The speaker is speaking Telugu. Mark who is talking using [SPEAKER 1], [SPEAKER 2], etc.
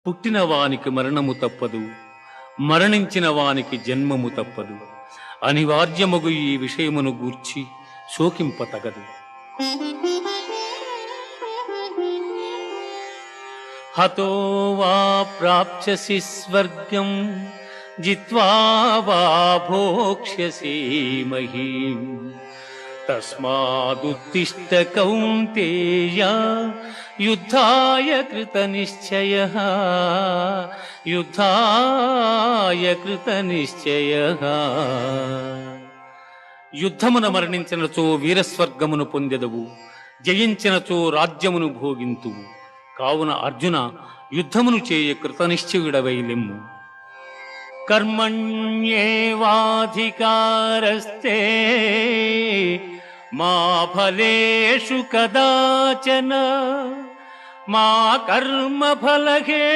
[SPEAKER 1] పుట్టిన వానికి మరణము తప్పదు, మరణించిన వానికి జన్మము తప్పదు. అనివార్యమగు ఈ విషయమును గూర్చి శోకింపతగదు. హతో వా ప్రాప్స్యసి స్వర్గం జిత్వా వా భోక్ష్యసి మహీం. తస్మాదుత్తిష్ఠ కౌంతేయ యుద్ధాయ కృతనిశ్చయః, యుద్ధాయ కృతనిశ్చయః. యుద్ధమున మరణించినచో వీరస్వర్గమును పొందెదవు, జయించినచో రాజ్యమును భోగింతువు. కావున అర్జున, యుద్ధమును చేయ కృతనిశ్చయుడవై లెమ్ము. కర్మణ్యేవాధికారస్తే మా ఫలేషు కదాచన, మా కర్మ ఫలహే